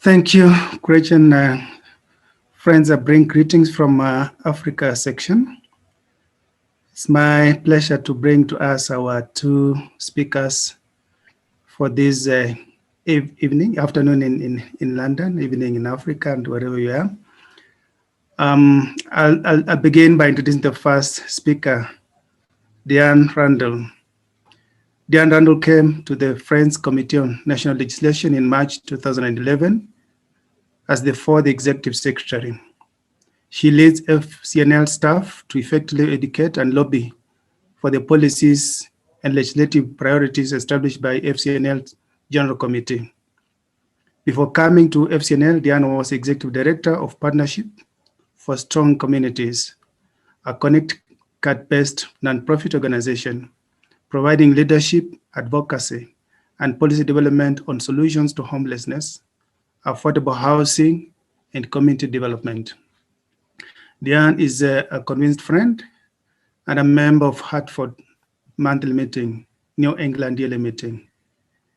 Thank you, Gretchen. Friends, I bring greetings from Africa section. It's my pleasure to bring to us our two speakers for this afternoon in London, evening in Africa, and wherever you are. I'll begin by introducing the first speaker, Diane Randall. Diane Randall came to the Friends Committee on National Legislation in March 2011 as the fourth executive secretary. She leads FCNL staff to effectively educate and lobby for the policies and legislative priorities established by FCNL General Committee. Before coming to FCNL, Diane was Executive Director of Partnership for Strong Communities, a Connecticut-based nonprofit organization providing leadership, advocacy, and policy development on solutions to homelessness, affordable housing, and community development. Diane is a convinced friend and a member of Hartford Monthly Meeting, New England Yearly Meeting.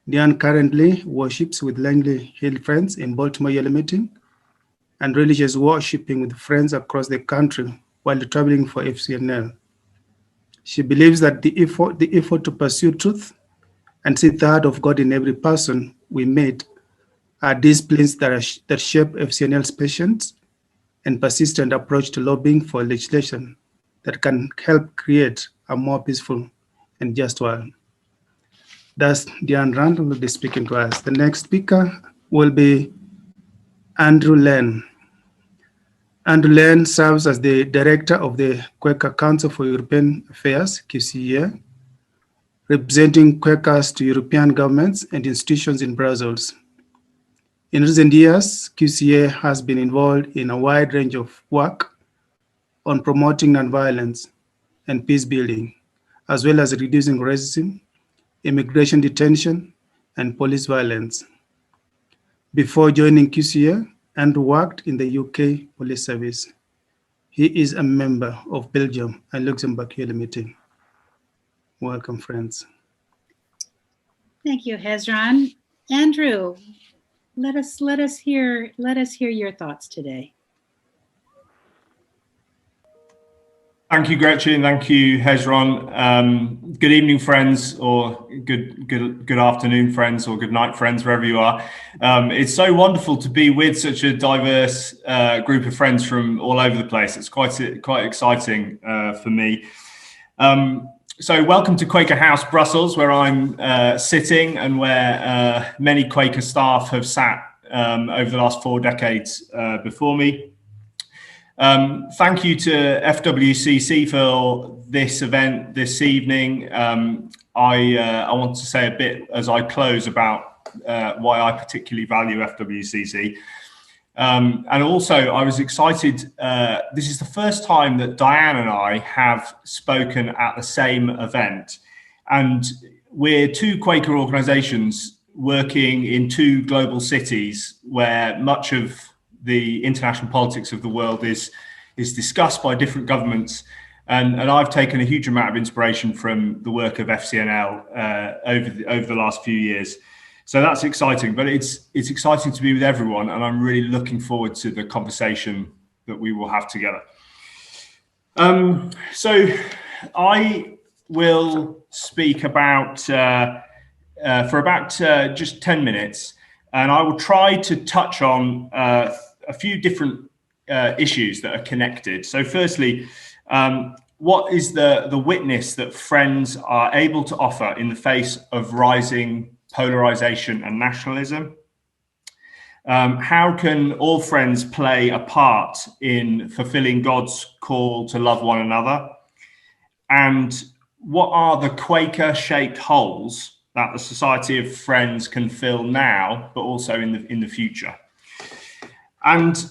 Diane currently worships with Langley Hill Friends in Baltimore Yearly Meeting and religious worshiping with friends across the country while traveling for FCNL. She believes that the effort to pursue truth and see the heart of God in every person we meet are disciplines that shape FCNL's patience and persistent approach to lobbying for legislation that can help create a more peaceful and just world. Thus, Diane Randall will be speaking to us. The next speaker will be Andrew Lane. Andrew Lane serves as the director of the Quaker Council for European Affairs, QCEA, representing Quakers to European governments and institutions in Brussels. In recent years, QCEA has been involved in a wide range of work on promoting nonviolence and peace building, as well as reducing racism, immigration detention, and police violence. Before joining QCEA, Andrew worked in the UK Police Service. He is a member of Belgium and Luxembourg Yearly Meeting. Welcome, friends. Thank you, Hezron. Andrew, let us hear your thoughts today. Thank you, Gretchen. Thank you, Hezron. Good evening, friends, or good afternoon, friends, or good night, friends, wherever you are. It's so wonderful to be with such a diverse group of friends from all over the place. It's quite exciting for me. So welcome to Quaker House, Brussels, where I'm sitting and where many Quaker staff have sat over the last 4 decades before me. Thank you to FWCC for this event this evening. I want to say a bit as I close about why I particularly value FWCC. And also I was excited, this is the first time that Diane and I have spoken at the same event. And we're two Quaker organizations working in 2 global cities where much of the international politics of the world is discussed by different governments, and I've taken a huge amount of inspiration from the work of FCNL over the last few years. So that's exciting, but it's exciting to be with everyone, and I'm really looking forward to the conversation that we will have together. So I will speak about for about just 10 minutes, and I will try to touch on a few different issues that are connected. So firstly, what is the witness that Friends are able to offer in the face of rising polarization and nationalism? How can all Friends play a part in fulfilling God's call to love one another? And what are the Quaker-shaped holes that the Society of Friends can fill now, but also in the future? And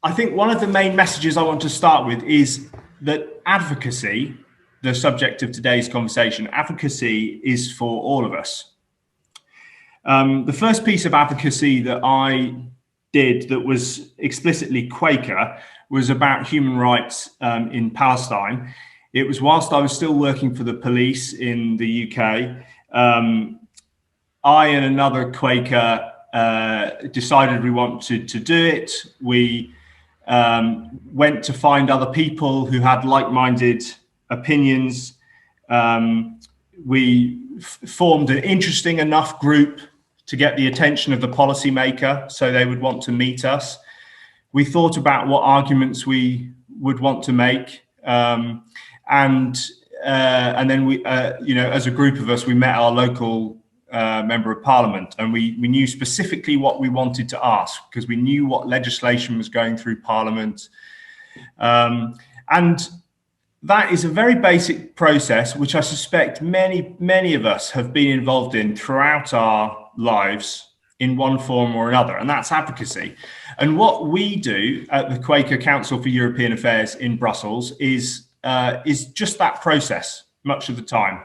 I think one of the main messages I want to start with is that advocacy, the subject of today's conversation, advocacy is for all of us. The first piece of advocacy that I did that was explicitly Quaker was about human rights in Palestine. It was whilst I was still working for the police in the UK. I and another Quaker decided we wanted to do it, we went to find other people who had like-minded opinions. We formed an interesting enough group to get the attention of the policymaker, so they would want to meet us. We thought about what arguments we would want to make, and then we, as a group of us, we met our local member of parliament, and we knew specifically what we wanted to ask, because we knew what legislation was going through parliament. And that is a very basic process, which I suspect many of us have been involved in throughout our lives in one form or another, and that's advocacy. And what we do at the Quaker Council for European Affairs in Brussels is just that process much of the time.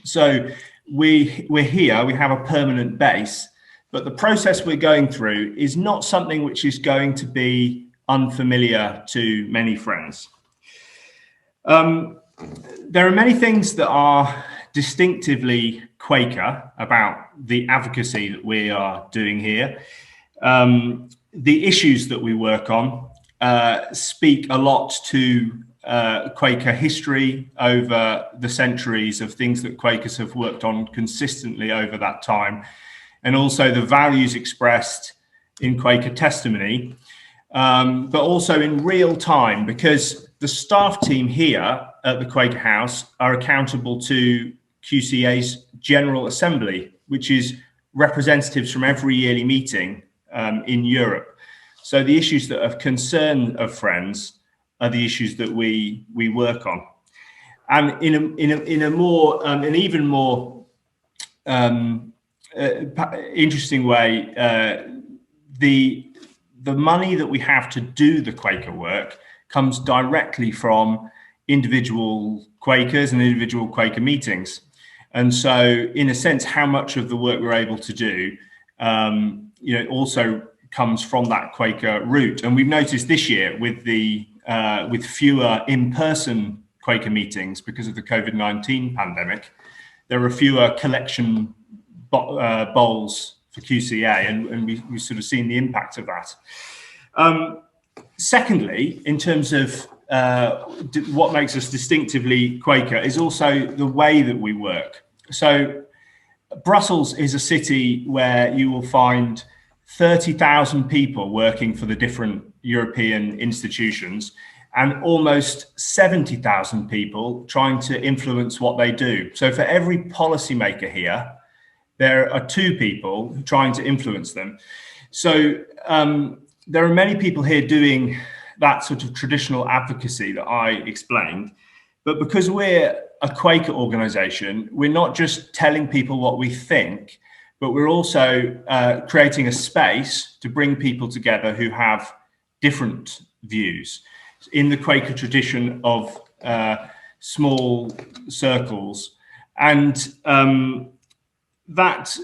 So we're here, we have a permanent base, but the process we're going through is not something which is going to be unfamiliar to many friends. There are many things that are distinctively Quaker about the advocacy that we are doing here. The issues that we work on speak a lot to Quaker history over the centuries, of things that Quakers have worked on consistently over that time, and also the values expressed in Quaker testimony, but also in real time, because the staff team here at the Quaker House are accountable to QCEA's General Assembly, which is representatives from every yearly meeting in Europe. So the issues that are concern of friends are the issues that we work on. And in a more an even more interesting way, the money that we have to do the Quaker work comes directly from individual Quakers and individual Quaker meetings. And so, in a sense, how much of the work we're able to do, also comes from that Quaker route. And we've noticed this year with fewer in-person Quaker meetings because of the COVID-19 pandemic, there are fewer collection bowls for QCEA, and we've sort of seen the impact of that. Secondly, in terms of what makes us distinctively Quaker is also the way that we work. So Brussels is a city where you will find 30,000 people working for the different European institutions, and almost 70,000 people trying to influence what they do. So for every policymaker here, there are 2 people trying to influence them. So there are many people here doing that sort of traditional advocacy that I explained, but because we're a Quaker organization, we're not just telling people what we think, but we're also creating a space to bring people together who have different views in the Quaker tradition of small circles. And that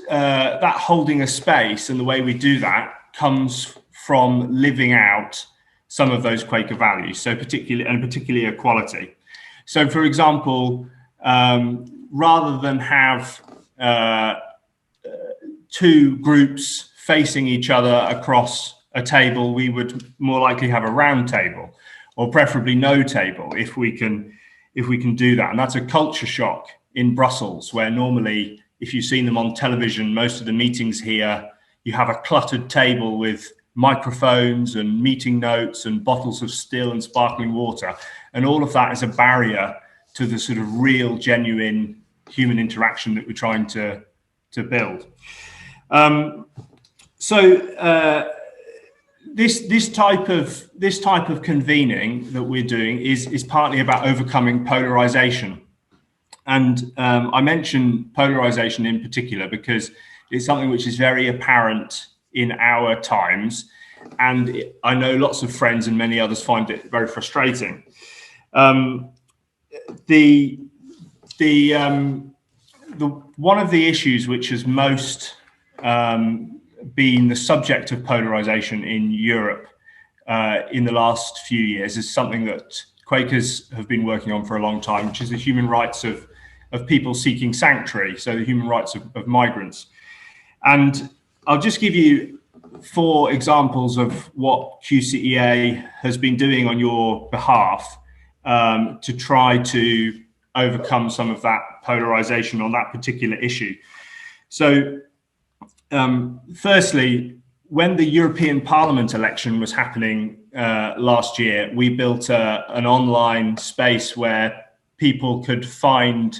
holding a space and the way we do that comes from living out some of those Quaker values, so particularly equality. So, for example, rather than have 2 groups facing each other across a table, we would more likely have a round table, or preferably no table, if we can do that. And that's a culture shock in Brussels, where normally, if you've seen them on television, most of the meetings here, you have a cluttered table with microphones and meeting notes and bottles of still and sparkling water. And all of that is a barrier to the sort of real, genuine human interaction that we're trying to build. This type of convening that we're doing is partly about overcoming polarization. And I mention polarization in particular because it's something which is very apparent in our times, and I know lots of friends and many others find it very frustrating. One of the issues which has most been the subject of polarization in Europe in the last few years is something that Quakers have been working on for a long time, which is the human rights of people seeking sanctuary, so the human rights of migrants. And I'll just give you 4 examples of what QCEA has been doing on your behalf to try to overcome some of that polarization on that particular issue. So, firstly, when the European Parliament election was happening last year, we built an online space where people could find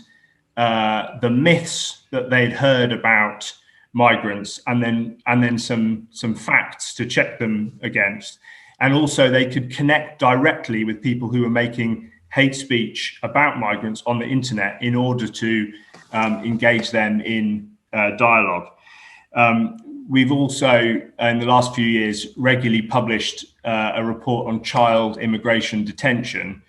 the myths that they'd heard about migrants, and then some facts to check them against, and also they could connect directly with people who were making hate speech about migrants on the internet in order to engage them in dialogue. We've also, in the last few years, regularly published a report on child immigration detention,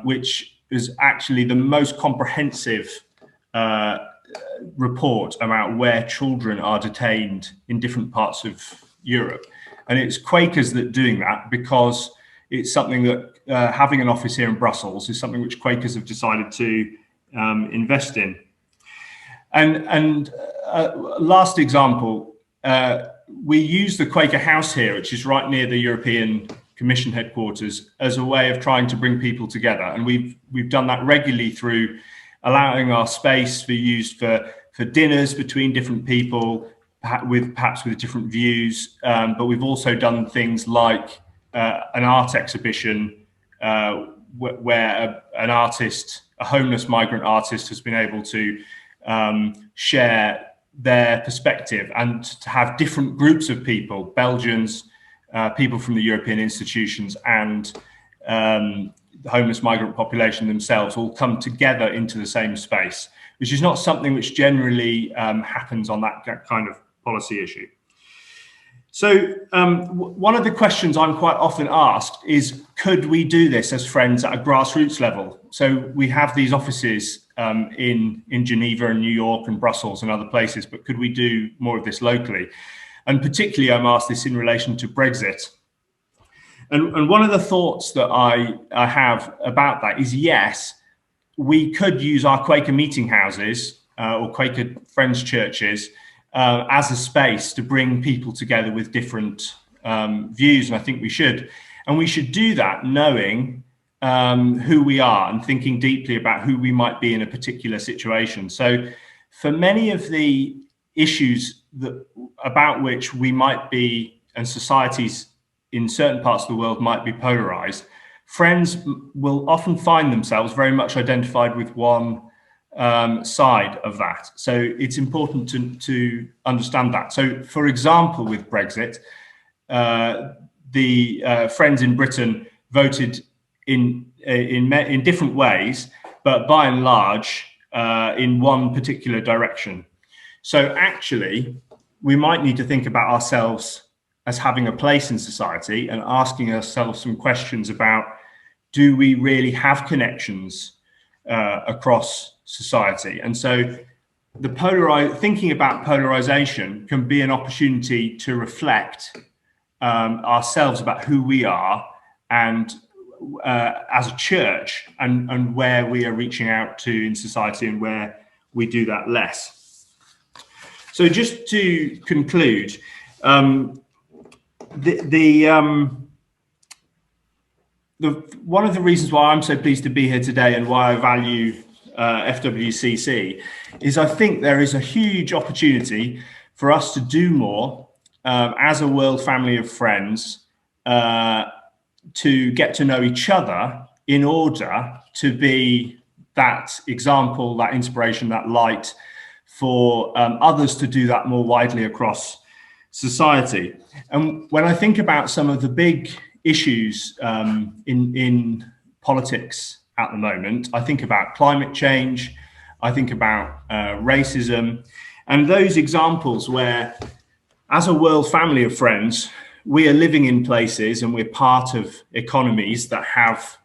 which is actually the most comprehensive report about where children are detained in different parts of Europe. And it's Quakers that are doing that, because it's something that having an office here in Brussels is something which Quakers have decided to invest in. And last example, we use the Quaker House here, which is right near the European Commission headquarters, as a way of trying to bring people together. And we've done that regularly through allowing our space to be used for dinners between different people, perhaps with different views. But we've also done things like an art exhibition where an artist, a homeless migrant artist, has been able to share their perspective, and to have different groups of people, Belgians, people from the European institutions, and the homeless migrant population themselves, all come together into the same space, which is not something which generally happens on that kind of policy issue. So one of the questions I'm quite often asked is, could we do this as friends at a grassroots level? So we have these offices in Geneva and New York and Brussels and other places, but could we do more of this locally? And particularly I'm asked this in relation to Brexit. And one of the thoughts that I have about that is, yes, we could use our Quaker meeting houses or Quaker Friends churches as a space to bring people together with different views, and I think we should. And we should do that knowing who we are and thinking deeply about who we might be in a particular situation. So for many of the issues about which we might be, and societies in certain parts of the world might be polarized, friends will often find themselves very much identified with one side of that. So it's important to understand that. So, for example, with Brexit, the Friends in Britain voted in different ways, but by and large in one particular direction. So actually, we might need to think about ourselves as having a place in society and asking ourselves some questions about, do we really have connections across society? And so thinking about polarization can be an opportunity to reflect ourselves about who we are, and as a church, and where we are reaching out to in society and where we do that less. So just to conclude, one of the reasons why I'm so pleased to be here today and why I value FWCC is I think there is a huge opportunity for us to do more as a world family of friends to get to know each other in order to be that example, that inspiration, that light for others to do that more widely across society. And when I think about some of the big issues in politics at the moment, I think about climate change, I think about racism, and those examples where, as a world family of friends, we are living in places and we're part of economies that have,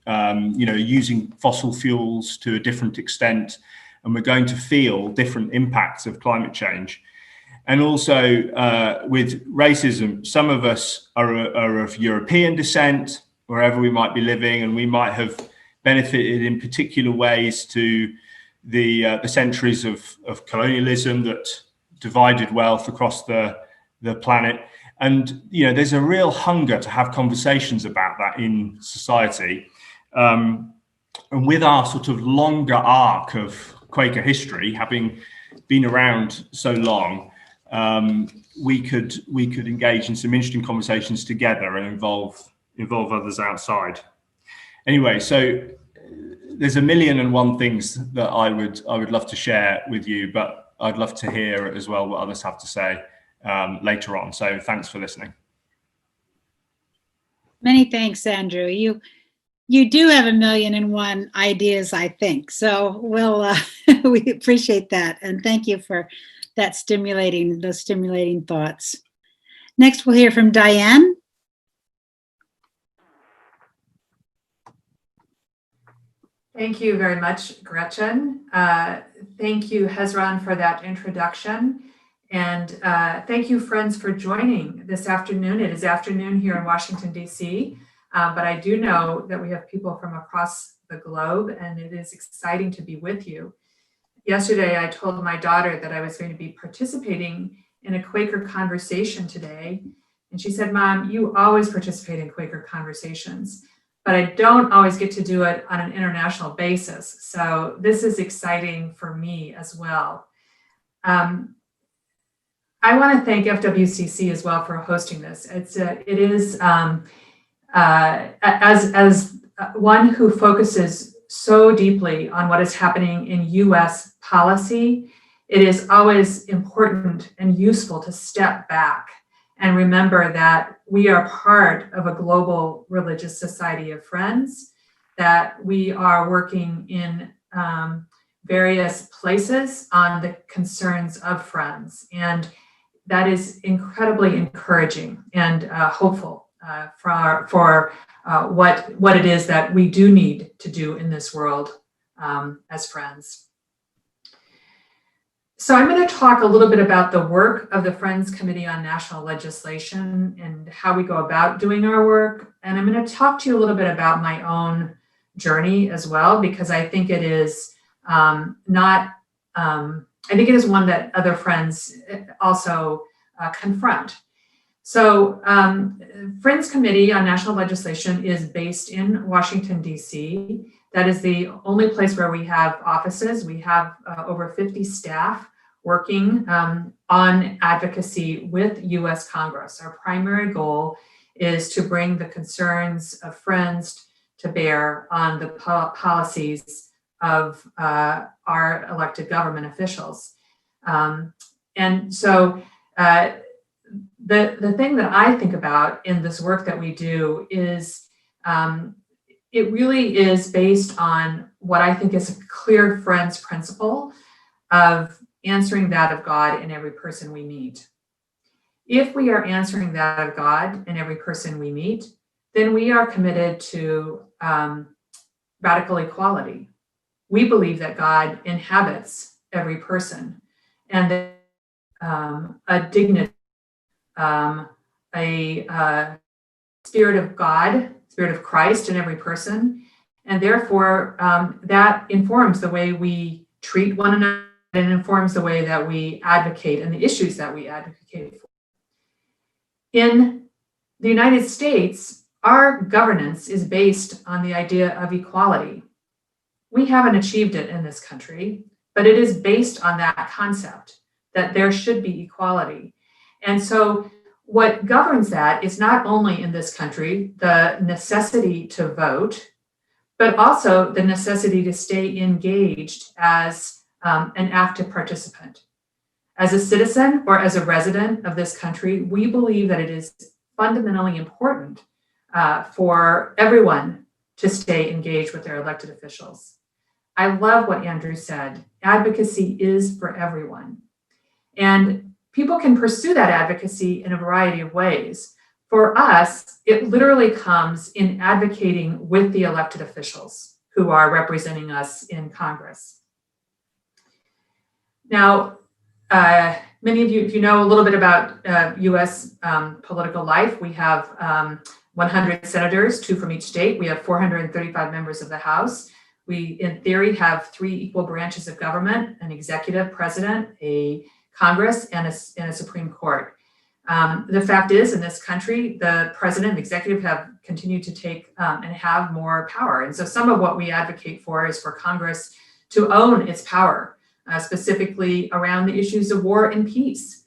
using fossil fuels to a different extent, and we're going to feel different impacts of climate change. And also with racism, some of us are of European descent, wherever we might be living, and we might have benefited in particular ways to the centuries of colonialism that divided wealth across the planet. And, you know, there's a real hunger to have conversations about that in society. And with our sort of longer arc of Quaker history, having been around so long, we could engage in some interesting conversations together and involve others outside. Anyway, so there's a million and one things that I would love to share with you, but I'd love to hear as well what others have to say later on. So thanks for listening. Many thanks, Andrew. You do have a million and one ideas, I think. So we'll we appreciate that, and thank you for those stimulating thoughts. Next, we'll hear from Diane. Thank you very much, Gretchen. Thank you, Hezron, for that introduction. And thank you, friends, for joining this afternoon. It is afternoon here in Washington, D.C., but I do know that we have people from across the globe, and it is exciting to be with you. Yesterday, I told my daughter that I was going to be participating in a Quaker Conversation today. And she said, "Mom, you always participate in Quaker Conversations, but I don't always get to do it on an international basis. So this is exciting for me as well." I want to thank FWCC as well for hosting this. It is as one who focuses so deeply on what is happening in U.S. policy, it is always important and useful to step back and remember that we are part of a global religious society of friends, that we are working in various places on the concerns of friends. And that is incredibly encouraging and hopeful for what it is that we do need to do in this world as friends. So I'm going to talk a little bit about the work of the Friends Committee on National Legislation and how we go about doing our work. And I'm going to talk to you a little bit about my own journey as well, because I think it is I think it is one that other friends also confront. So Friends Committee on National Legislation is based in Washington, D.C. That is the only place where we have offices. We have over 50 staff working on advocacy with U.S. Congress. Our primary goal is to bring the concerns of friends to bear on the policies of our elected government officials. And so the thing that I think about in this work that we do is it really is based on what I think is a clear friends principle of answering that of God in every person we meet. If we are answering that of God in every person we meet, then we are committed to radical equality. We believe that God inhabits every person and that a dignity, a spirit of God, Spirit of Christ in every person. And therefore, that informs the way we treat one another and informs the way that we advocate and the issues that we advocate for. In the United States, our governance is based on the idea of equality. We haven't achieved it in this country, but it is based on that concept that there should be equality. And so what governs that is not only in this country the necessity to vote, but also the necessity to stay engaged as an active participant. As a citizen or as a resident of this country, we believe that it is fundamentally important for everyone to stay engaged with their elected officials. I love what Andrew said. Advocacy is for everyone. And people can pursue that advocacy in a variety of ways. For us, it literally comes in advocating with the elected officials who are representing us in Congress. Now, many of you, if you know a little bit about US political life, we have 100 senators, 2 from each state. We have 435 members of the House. We, in theory, have 3 equal branches of government: an executive, president, a Congress and a Supreme Court. The fact is, in this country, the president and executive have continued to take and have more power. And so some of what we advocate for is for Congress to own its power, specifically around the issues of war and peace.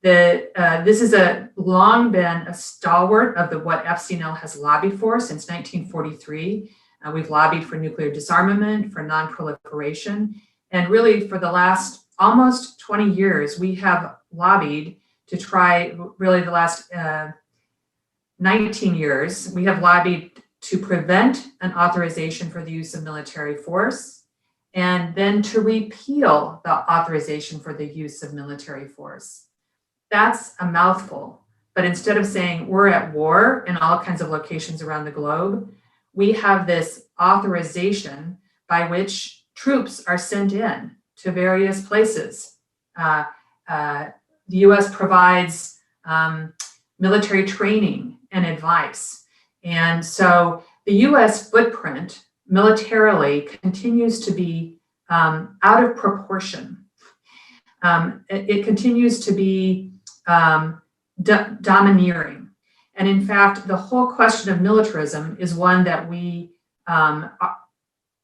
This has long been a stalwart of what FCNL has lobbied for since 1943. We've lobbied for nuclear disarmament, for non-proliferation, and really for the last almost 20 years, we have lobbied to try, really the last 19 years, we have lobbied to prevent an authorization for the use of military force, and then to repeal the authorization for the use of military force. That's a mouthful, but instead of saying we're at war in all kinds of locations around the globe, we have this authorization by which troops are sent in to various places. The US provides military training and advice. And so the US footprint militarily continues to be out of proportion. It continues to be domineering. And in fact, the whole question of militarism is one that we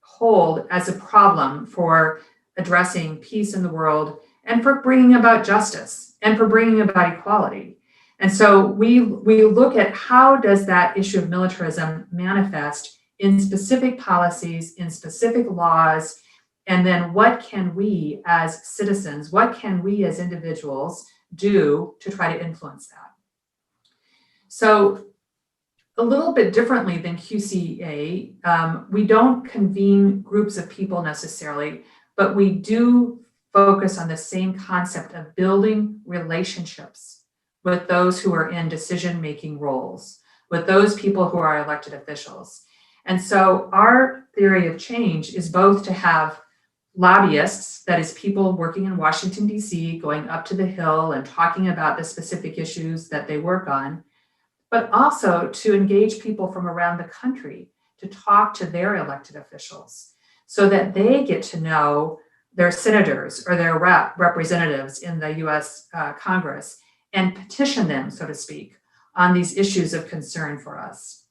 hold as a problem for addressing peace in the world and for bringing about justice and for bringing about equality. And so we look at how does that issue of militarism manifest in specific policies, in specific laws, and then what can we as citizens, what can we as individuals do to try to influence that? So a little bit differently than QCEA, we don't convene groups of people necessarily, but we do focus on the same concept of building relationships with those who are in decision-making roles, with those people who are elected officials. And so our theory of change is both to have lobbyists, that is people working in Washington, D.C., going up to the Hill and talking about the specific issues that they work on, but also to engage people from around the country to talk to their elected officials so that they get to know their senators or their representatives in the US Congress and petition them, so to speak, on these issues of concern for us.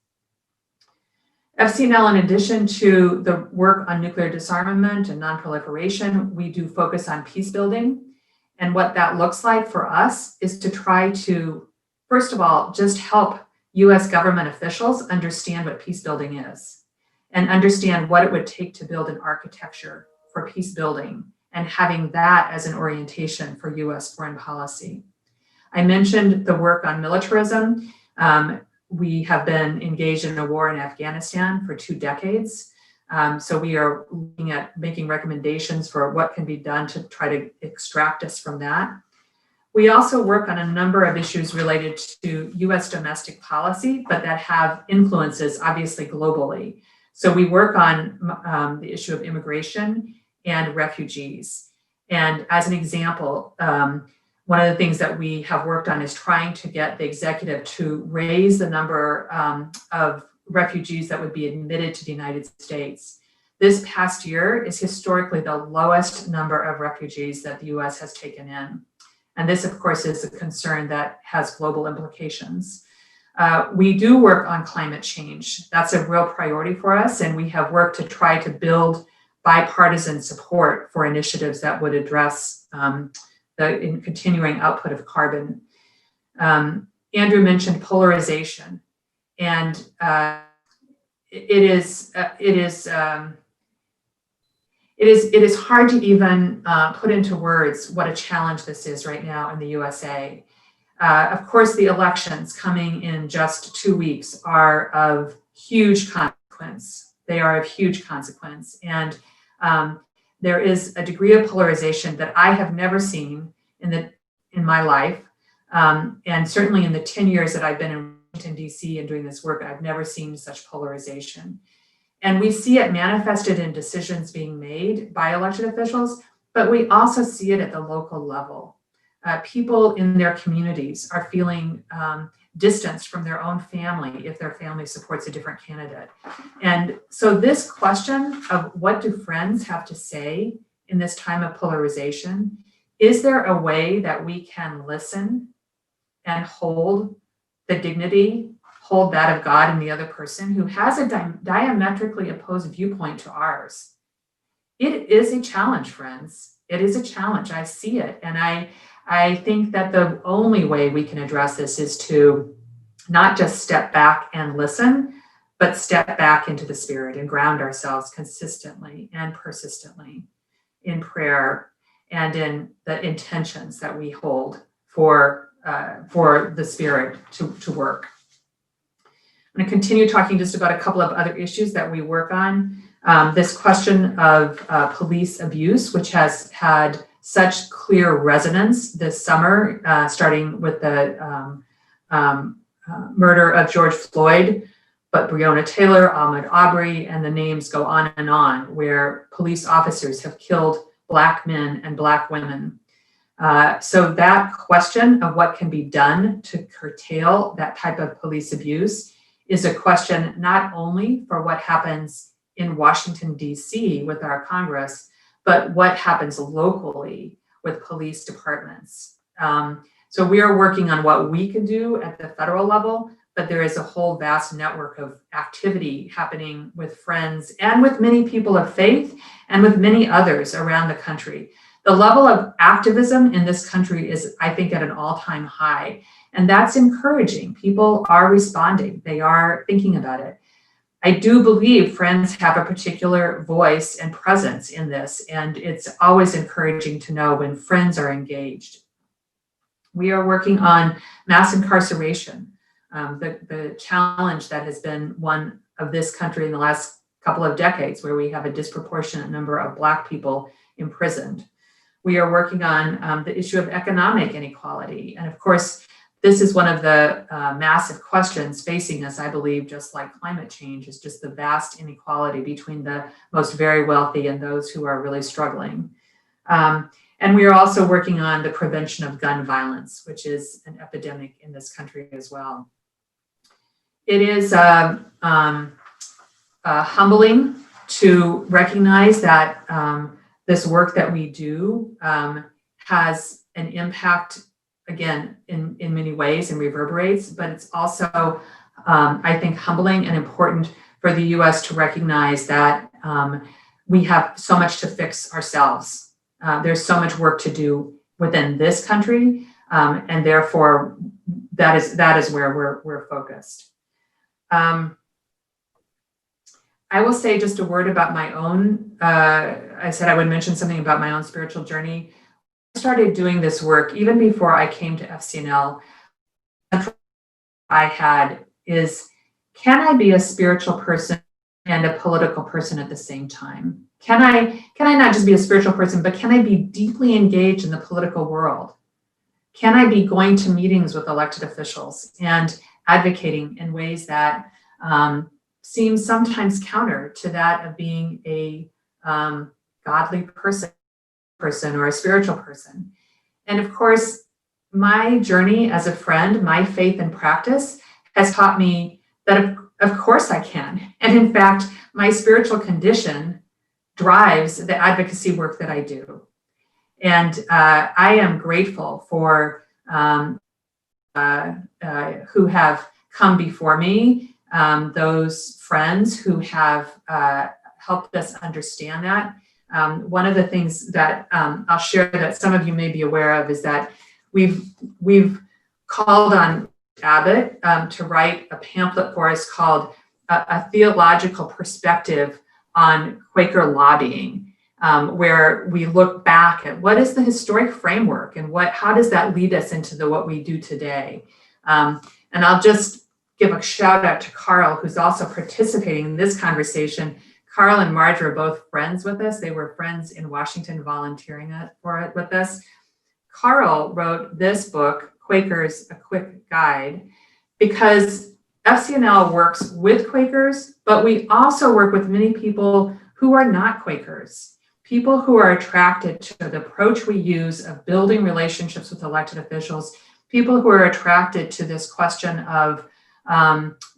FCNL, in addition to the work on nuclear disarmament and non-proliferation, we do focus on peace building. And what that looks like for us is to try to, first of all, just help US government officials understand what peace building is and understand what it would take to build an architecture for peace building and having that as an orientation for US foreign policy. I mentioned the work on militarism. We have been engaged in a war in Afghanistan for 2 decades. So we are looking at making recommendations for what can be done to try to extract us from that. We also work on a number of issues related to US domestic policy, but that have influences obviously globally. So we work on the issue of immigration and refugees. And as an example, one of the things that we have worked on is trying to get the executive to raise the number of refugees that would be admitted to the United States. This past year is historically the lowest number of refugees that the US has taken in. And this, of course, is a concern that has global implications. We do work on climate change. That's a real priority for us. And we have worked to try to build bipartisan support for initiatives that would address the continuing output of carbon. Andrew mentioned polarization, and it is hard to even put into words what a challenge this is right now in the USA. Of course, the elections coming in just 2 weeks are of huge consequence. They are of huge consequence, and there is a degree of polarization that I have never seen in my life, and certainly in the 10 years that I've been in Washington, D.C. and doing this work, I've never seen such polarization. And we see it manifested in decisions being made by elected officials, but we also see it at the local level. People in their communities are feeling distanced from their own family if their family supports a different candidate. And so this question of what do friends have to say in this time of polarization is there a way that we can listen and hold the dignity, hold that of God in the other person who has a diametrically opposed viewpoint to ours? It is a challenge, friends. It is a challenge. I see it. And I think that the only way we can address this is to not just step back and listen, but step back into the Spirit and ground ourselves consistently and persistently in prayer and in the intentions that we hold for the Spirit to work. I'm going to continue talking just about a couple of other issues that we work on. This question of police abuse, which has had such clear resonance this summer, starting with the murder of George Floyd, but Breonna Taylor, Ahmaud Arbery, and the names go on and on, where police officers have killed Black men and Black women. So that question of what can be done to curtail that type of police abuse is a question not only for what happens in Washington, D.C. with our Congress, but what happens locally with police departments. So we are working on what we can do at the federal level, but there is a whole vast network of activity happening with friends and with many people of faith and with many others around the country. The level of activism in this country is, I think, at an all-time high, and that's encouraging. People are responding. They are thinking about it. I do believe friends have a particular voice and presence in this, and it's always encouraging to know when friends are engaged. We are working on mass incarceration, the challenge that has been one of this country in the last couple of decades, where we have a disproportionate number of Black people imprisoned. We are working on the issue of economic inequality. And of course, this is one of the massive questions facing us, I believe, just like climate change, is just the vast inequality between the most very wealthy and those who are really struggling. And we are also working on the prevention of gun violence, which is an epidemic in this country as well. It is humbling to recognize that this work that we do has an impact, again, in many ways and reverberates, but it's also, I think, humbling and important for the US to recognize that we have so much to fix ourselves. There's so much work to do within this country, and therefore that is where we're focused. I will say just a word about my own, I said I would mention something about my own spiritual journey. I started doing this work even before I came to FCNL. I had is, can I be a spiritual person and a political person at the same time? Can I not just be a spiritual person, but can I be deeply engaged in the political world? Can I be going to meetings with elected officials and advocating in ways that seem sometimes counter to that of being a godly person or a spiritual person? And of course, my journey as a friend, my faith and practice has taught me that of course I can. And in fact, my spiritual condition drives the advocacy work that I do. And I am grateful for who have come before me, those friends who have helped us understand that. One of the things that I'll share that some of you may be aware of is that we've called on Abbott to write a pamphlet for us called A Theological Perspective on Quaker Lobbying, where we look back at what is the historic framework and how does that lead us into what we do today. And I'll just give a shout out to Carl, who's also participating in this conversation. Carl and Marge are both friends with us. They were friends in Washington volunteering for it with us. Carl wrote this book, Quakers, A Quick Guide, because FCNL works with Quakers, but we also work with many people who are not Quakers, people who are attracted to the approach we use of building relationships with elected officials, people who are attracted to this question of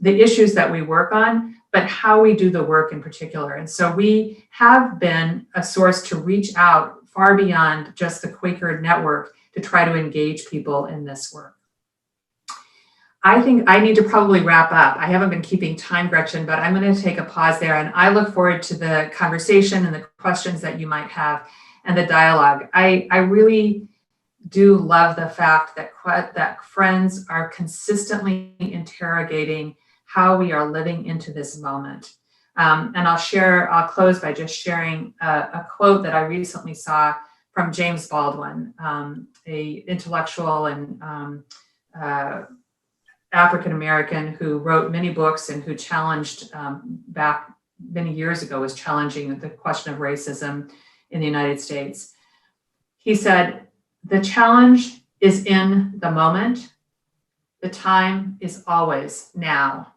the issues that we work on, but how we do the work in particular. And so we have been a source to reach out far beyond just the Quaker network to try to engage people in this work. I think I need to probably wrap up. I haven't been keeping time, Gretchen, but I'm going to take a pause there, and I look forward to the conversation and the questions that you might have and the dialogue. I really do love the fact that friends are consistently interrogating how we are living into this moment. And I'll close by just sharing a quote that I recently saw from James Baldwin, a intellectual and African-American who wrote many books and who challenged back many years ago, was challenging the question of racism in the United States. He said, "The challenge is in the moment. The time is always now."